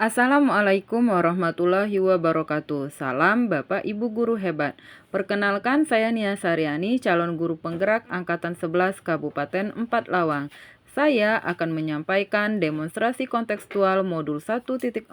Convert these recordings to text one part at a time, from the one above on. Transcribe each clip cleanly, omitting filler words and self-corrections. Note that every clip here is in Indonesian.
Assalamualaikum warahmatullahi wabarakatuh. Salam Bapak Ibu Guru hebat. Perkenalkan saya Nia Saryani, calon guru penggerak Angkatan 11 Kabupaten 4 Lawang. Saya akan menyampaikan demonstrasi kontekstual modul 1.4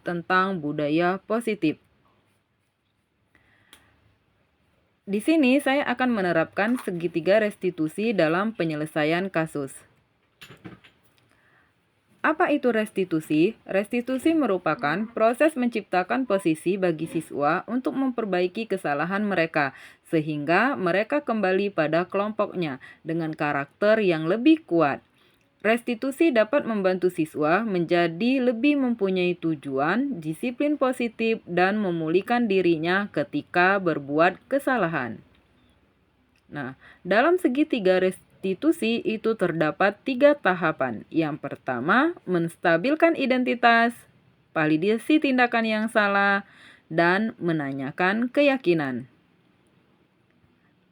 tentang budaya positif. Di sini saya akan menerapkan segitiga restitusi dalam penyelesaian kasus. Apa itu restitusi? Restitusi merupakan proses menciptakan posisi bagi siswa untuk memperbaiki kesalahan mereka, sehingga mereka kembali pada kelompoknya dengan karakter yang lebih kuat. Restitusi dapat membantu siswa menjadi lebih mempunyai tujuan, disiplin positif, dan memulihkan dirinya ketika berbuat kesalahan. Nah, dalam segitiga restitusi itu terdapat 3 tahapan. Yang pertama, menstabilkan identitas, validasi tindakan yang salah, dan menanyakan keyakinan.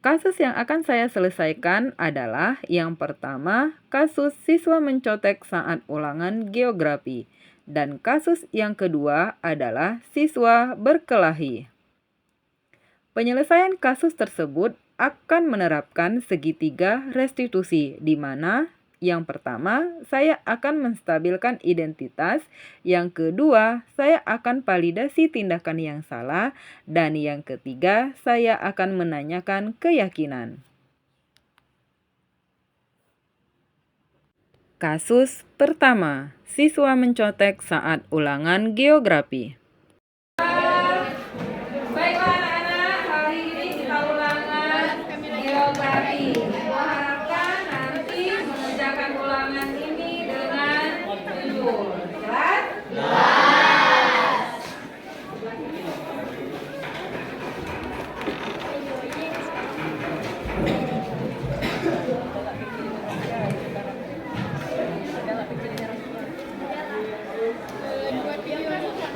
Kasus yang akan saya selesaikan adalah yang pertama, kasus siswa mencontek saat ulangan geografi. Dan kasus yang kedua adalah siswa berkelahi. Penyelesaian kasus tersebut akan menerapkan segitiga restitusi, di mana yang pertama, saya akan menstabilkan identitas, yang kedua, saya akan validasi tindakan yang salah, dan yang ketiga, saya akan menanyakan keyakinan. Kasus pertama, siswa mencontek saat ulangan geografi. Baiklah anak-anak, hari ini kita ulangan geografi. Harapkan nanti mengerjakan ulangan ini dengan jujur. Jelas?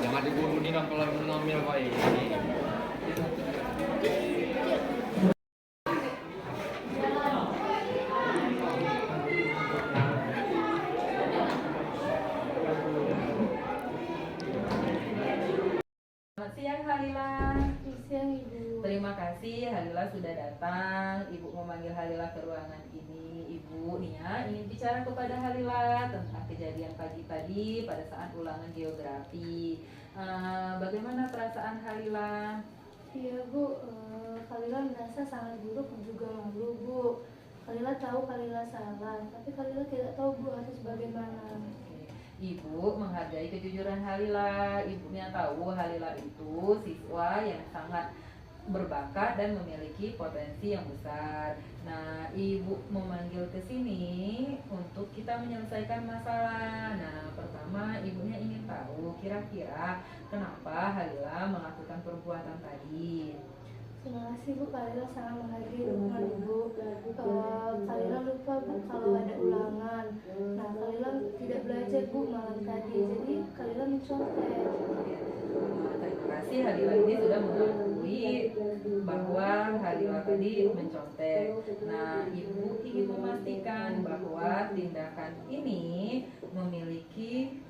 Jangan diburu nih kalau mengambil baik. Selamat siang Halila. Siang Ibu. Terima kasih Halila sudah datang. Ibu memanggil Halila ke ruangan ini. Ibu Nia ingin bicara kepada Halila tentang kejadian pagi tadi pada saat ulangan geografi. Bagaimana perasaan Halila? Iya Bu, Kalila merasa sangat buruk dan juga malu Bu. Kalila tahu Kalila salah, tapi Kalila tidak tahu Bu harus bagaimana. Ibu menghargai kejujuran Halila. Ibunya tahu Halila itu siswa yang sangat berbakat dan memiliki potensi yang besar. Nah, Ibu memanggil ke sini untuk kita menyelesaikan masalah. Nah, pertama ibunya ingin tahu kira-kira kenapa Halila melakukan perbuatan tadi. Terima kasih Bu, Kalila sangat menghargai dukungan Ibu. Kalila lupa Bu kalau ada ulangan. Nah, Kalila tidak belajar Bu malam tadi, jadi Kalila mencontek. Terima kasih Halila ini sudah mengakui bahwa Halila tadi mencontek. Nah, Ibu ingin memastikan bahwa tindakan ini memiliki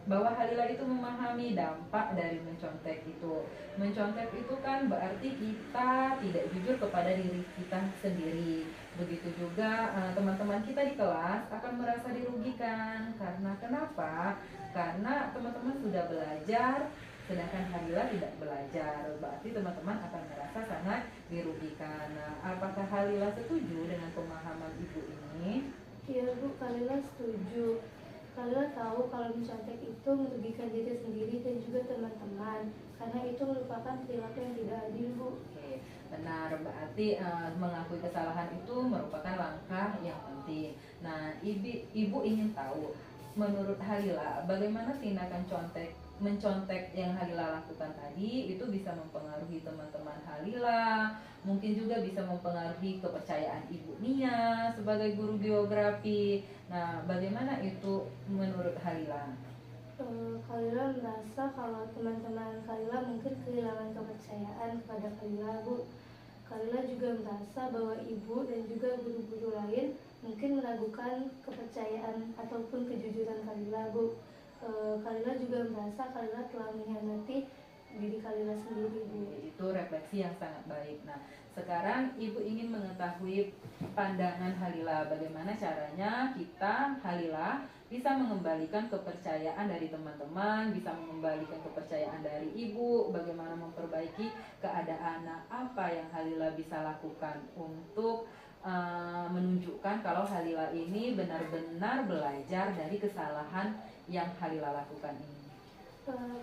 bahwa Halila itu memahami dampak dari mencontek itu. Mencontek itu kan berarti kita tidak jujur kepada diri kita sendiri. Begitu juga teman-teman kita di kelas akan merasa dirugikan. Karena kenapa? Karena teman-teman sudah belajar sedangkan Halila tidak belajar, berarti teman-teman akan merasa sangat dirugikan. Nah, apakah Halila setuju dengan pemahaman ibu ini? Iya Bu, Kalila setuju. Kalila tahu kalau mencontek itu merugikan diri sendiri dan juga teman-teman, karena itu merupakan perilaku yang tidak adil Bu. Oke, benar, berarti mengakui kesalahan itu merupakan langkah yang penting. Nah, ibu ingin tahu, menurut Halila, bagaimana tindakan mencontek yang Halila lakukan tadi itu bisa mempengaruhi teman-teman Halila, mungkin juga bisa mempengaruhi kepercayaan Ibu Nia sebagai guru geografi. Nah, bagaimana itu menurut Halila? Kalila merasa kalau teman-teman Kalila mungkin kehilangan kepercayaan kepada Kalila Bu. Kalila juga merasa bahwa ibu dan juga guru-guru lain mungkin meragukan kepercayaan ataupun kejujuran Kalila Bu. Kalila juga merasa Kalila telah mengkhianati diri Kalila sendiri, Bu. Itu refleksi yang sangat baik. Nah, sekarang Ibu ingin mengetahui pandangan Halila, bagaimana caranya kita, Halila, bisa mengembalikan kepercayaan dari teman-teman, bisa mengembalikan kepercayaan dari Ibu, bagaimana memperbaiki keadaan. Nah, apa yang Halila bisa lakukan untuk menunjukkan kalau Halila ini benar-benar belajar dari kesalahan yang Halila lakukan ini?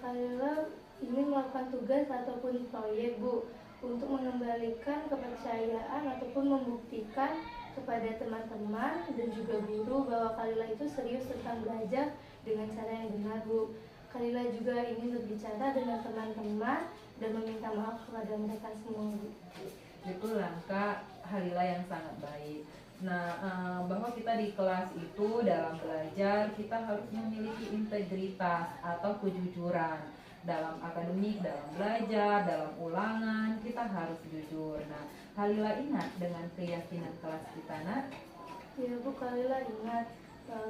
Kalila ingin melakukan tugas ataupun proyek, Bu, untuk mengembalikan kepercayaan ataupun membuktikan kepada teman-teman dan juga guru bahwa Kalila itu serius tentang belajar dengan cara yang benar, Bu. Kalila juga ingin berbicara dengan teman-teman dan meminta maaf kepada mereka semua, Bu. Itu langkah Halila yang sangat baik. Nah, bahwa kita di kelas itu dalam belajar kita harus memiliki integritas atau kejujuran dalam akademik, dalam belajar, dalam ulangan kita harus jujur. Nah, Halila ingat dengan keyakinan kelas kita, Nak? Ya, Bu, Kalila ingat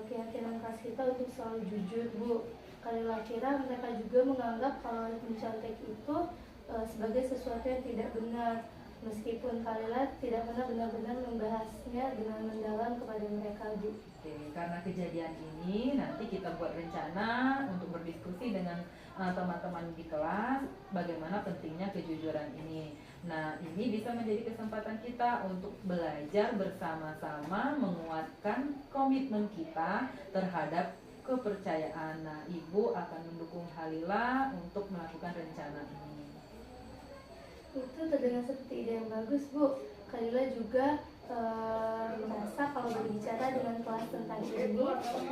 keyakinan kelas kita untuk selalu jujur, Bu. Kalila kira mereka juga menganggap kalau mencontek itu sebagai sesuatu yang tidak benar. Meskipun Kalila tidak pernah benar-benar membahasnya dengan mendalam kepada mereka, Bu. Oke, karena kejadian ini nanti kita buat rencana untuk berdiskusi dengan teman-teman di kelas bagaimana pentingnya kejujuran ini. Nah, ini bisa menjadi kesempatan kita untuk belajar bersama-sama menguatkan komitmen kita terhadap kepercayaan. Nah, Ibu akan mendukung Halila untuk melakukan rencana ini. Itu terdengar seperti ide yang bagus, Bu. Kalila juga merasa kalau berbicara dengan kelas tentang ini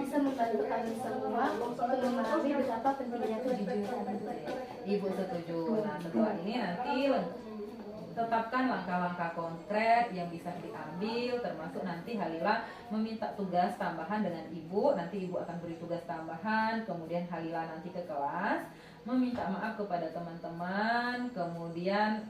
bisa membantu kami semua untuk memahami betapa pentingnya kejujuran. Ibu setuju. Nah, setelah ini nanti tetapkan langkah-langkah konkret yang bisa diambil, termasuk nanti Halila meminta tugas tambahan dengan Ibu. Nanti Ibu akan beri tugas tambahan, kemudian Halila nanti ke kelas meminta maaf kepada teman-teman, kemudian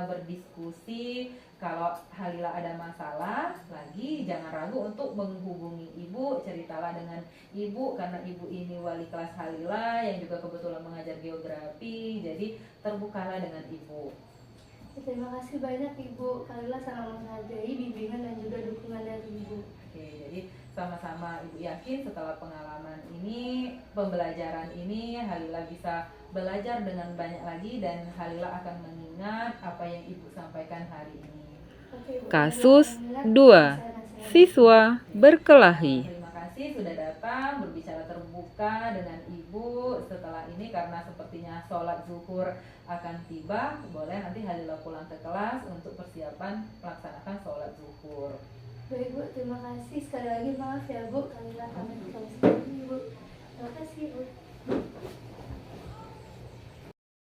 berdiskusi. Kalau Halila ada masalah lagi, jangan ragu untuk menghubungi Ibu, ceritalah dengan Ibu, karena Ibu ini wali kelas Halila yang juga kebetulan mengajar geografi, jadi terbukalah dengan Ibu. Terima kasih banyak, Ibu. Kalila sangat menghargai bimbingan dan juga dukungan dari Ibu. Oke, jadi sama-sama Ibu yakin setelah pengalaman ini, pembelajaran ini, Halila bisa belajar dengan banyak lagi dan Halila akan mengingat apa yang Ibu sampaikan hari ini. Oke, Bu. Kasus Kalila 2. Siswa berkelahi. Terima kasih sudah datang berbicara terbuka dengan Ibu setelah ini, karena sepertinya sholat zuhur akan tiba. Boleh nanti Halila pulang ke kelas untuk persiapan melaksanakan sholat zuhur. Baik, Bu, terima kasih. Sekali lagi maaf ya, Bu. Kalila kami terus lagi, Bu. Terima kasih, Bu.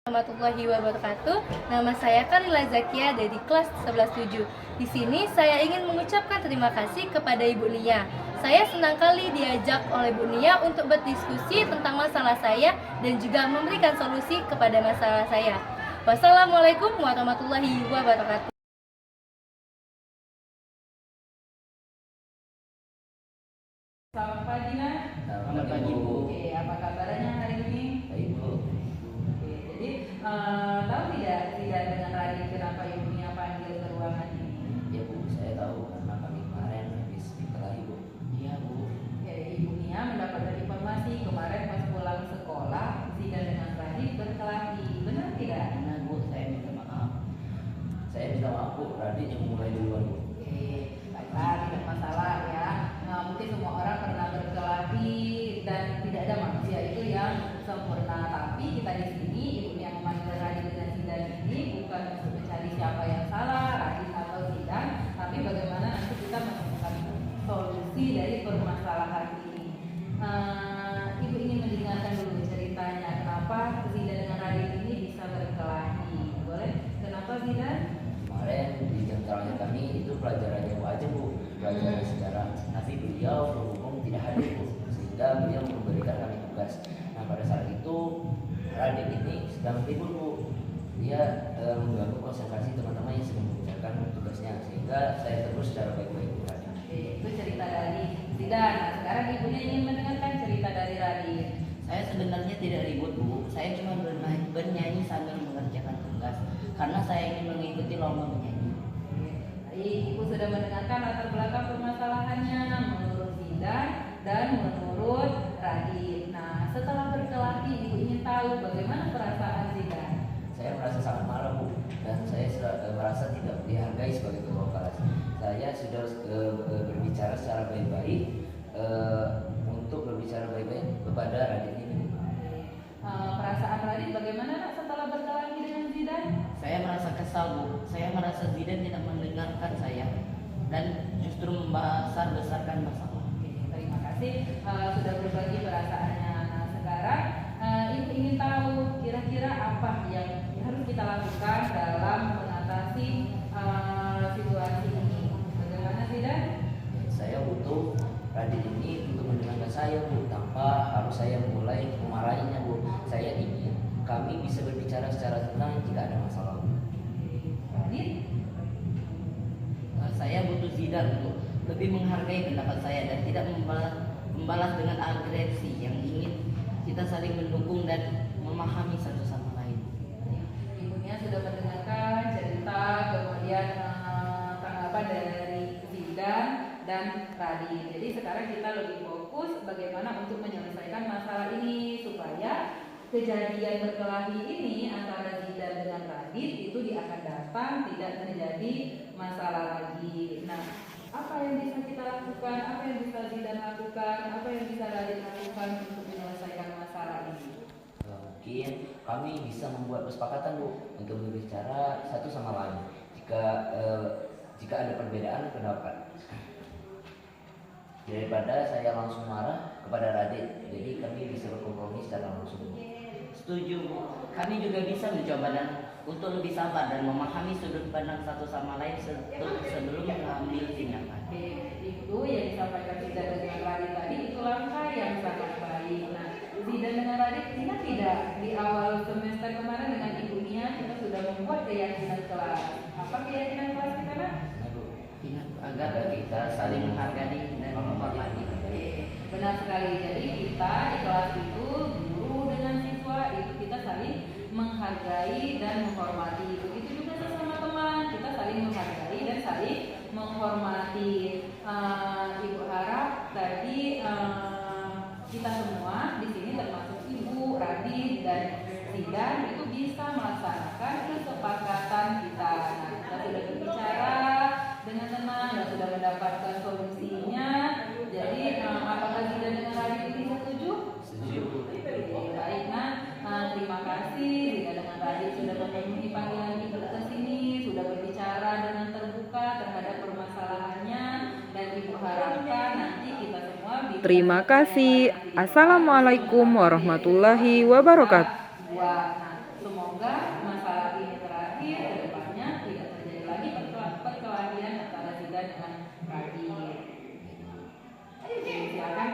Warahmatullahi wabarakatuh. Nama saya Kalila Zakia dari kelas 11-7. Di sini saya ingin mengucapkan terima kasih kepada Ibu Nia. Saya senang kali diajak oleh Bu Nia untuk berdiskusi tentang masalah saya dan juga memberikan solusi kepada masalah saya. Wassalamualaikum warahmatullahi wabarakatuh. Selamat pagi, Nak. Selamat pagi, Bu. Oke, apa kabarnya hari ini? Baik, Bu. Oke, jadi tahu tidak dengan Radit kenapa Ibu Nia panggil ke ruangan ini? Ya, Bu, saya tahu karena kami kemarin habis berkelahi, Bu. Iya, Bu. Oke, Ibu Nia mendapatkan informasi kemarin pas pulang sekolah Zida dengan Radit berkelahi, benar tidak? Karena, Bu, saya minta maaf. Saya minta maaf, Bu. Radit yang mulai duluan, Bu. Oke, baiklah, tidak masalah ya. Nah, mungkin semua orang pernah berkelahi dan tidak ada manusia itu yang sempurna. Tapi kita di sini, Ibu yang memanggil Radit dengan Zidan ini bukan untuk mencari siapa yang salah, Radit atau Zidan, tapi bagaimana nanti kita menemukan solusi dari permasalahan ini. Ibu ingin mendengarkan dulu ceritanya kenapa Zidan dengan Radit ini bisa berkelahi. Boleh? Kenapa Zidan? Kemarin di jam terakhir kami itu pelajarannya Bu aja, Bu. Pelajaran sejarah. Tapi beliau berhubung tidak hadir, Bu. Sehingga beliau memberikan kami tugas. Nah, pada saat itu Radit ini sedang tidur, Bu. Dia mengganggu konsentrasi teman-teman yang sedang mengerjakan tugasnya. Sehingga saya terus secara baik-baik, Bu. Oke, itu cerita dari Zidan. Nah, sekarang ibunya ingin mendengarkan cerita dari Radit. Saya sebenarnya tidak ribut Bu, saya cuma bernyanyi sambil mengerjakan tugas karena saya ingin mengikuti lomba menyanyi. Baik, Ibu sudah mendengarkan latar belakang permasalahannya menurut Zidan dan menurut Radit. Nah, setelah berkelahi, Ibu ingin tahu bagaimana perasaan Zidan? Saya merasa sangat marah Bu, dan saya merasa tidak dihargai sebagai ketua kelas. Saya sudah berbicara secara baik-baik untuk berbicara baik-baik kepada Radit ini. Perasaan Radit bagaimana nak setelah berkelahi dengan Zidan? Saya merasa kesal Bu, saya merasa Zidan tidak mendengarkan saya dan justru membesar-besarkan masalah. Oke, terima kasih sudah berbagi perasaannya. Nah, sekarang Ibu ingin tahu kira-kira apa yang harus kita lakukan dalam mengatasi situasi ini. Bagaimana Zidan? Saya butuh Radit ini untuk mendengarkan saya Bu, tanpa harus saya mulai memarahinya Bu. Saya ingin kami bisa berbicara secara tenang jika ada masalah Bu. Radit? Saya butuh Zidan untuk lebih menghargai pendapat saya dan tidak membalas dengan agresi yang ingin kita saling mendukung dan memahami satu sama lain. Ibunya sudah mendengarkan cerita kemudian tanggapan dari Zidan dan Radit. Jadi sekarang kita lebih fokus bagaimana untuk menyelesaikan masalah ini supaya kejadian berkelahi ini antara Zidan dengan Radit itu di akan datang tidak terjadi masalah lagi. Nah, apa yang bisa kita lakukan? Apa yang bisa Zidan lakukan? Apa yang bisa Radit lakukan untuk menyelesaikan masalah ini? Mungkin kami bisa membuat kesepakatan Bu untuk berbicara satu sama lain jika ada perbedaan pendapat. Daripada saya langsung marah kepada Radit, jadi kami bisa berkompromi secara langsung. Setuju Bu, kami juga bisa mencoba dan untuk lebih sabar dan memahami sudut pandang satu sama lain sebelum mengambil tindakan. Itu yang disampaikan Zidan dengan Radit tadi itu langkah yang sangat baik. Nah, Zidan dengan Radit kita tidak di awal semester kemarin dengan ibunya kita sudah membuat keyakinan kelas. Apa keyakinan kelas kita nak? Ingat agar kita saling menghargai dan menghormati. Benar sekali. Jadi kita di kelas itu guru dengan siswa itu kita saling menghargai dan menghormati. Begitu juga sesama teman kita saling menghargai dan saling menghormati. Ibu harap tadi kita semua di sini termasuk Ibu, Radit dan Zidan itu bisa melaksanakan kesepakatan kita. Nah, kita sudah berbicara dengan tenang dan sudah mendapatkan solusinya. Jadi apakah Zidan dengan Radit ini setuju? Setuju. Baik, nah terima kasih Zidan dengan Radit sudah memenuhi panggilan Ibu ke sini, sudah berbicara dengan terbuka terhadap permasalahannya dan Ibu harapkan nanti kita semua bisa. Terima kasih. Assalamualaikum warahmatullahi wabarakatuh. Nah, semoga masalah ini terakhir ke depannya tidak terjadi lagi perkelahian antara Zidan dengan Radit. Oke, silakan.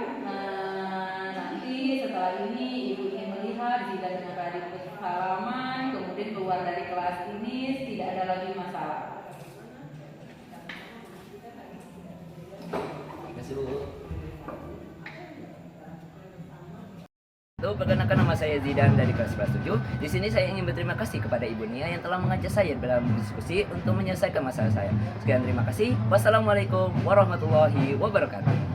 Nanti setelah ini Ibu ingin melihat Zidan dengan Radit bersalaman, kemudian keluar dari kelas ini tidak ada lagi masalah. Terima kasih Bu. Perkenalkan nama saya Zidan dari kelas 7. Di sini saya ingin berterima kasih kepada Ibu Nia yang telah mengajak saya dalam diskusi untuk menyelesaikan masalah saya. Sekian terima kasih. Wassalamualaikum warahmatullahi wabarakatuh.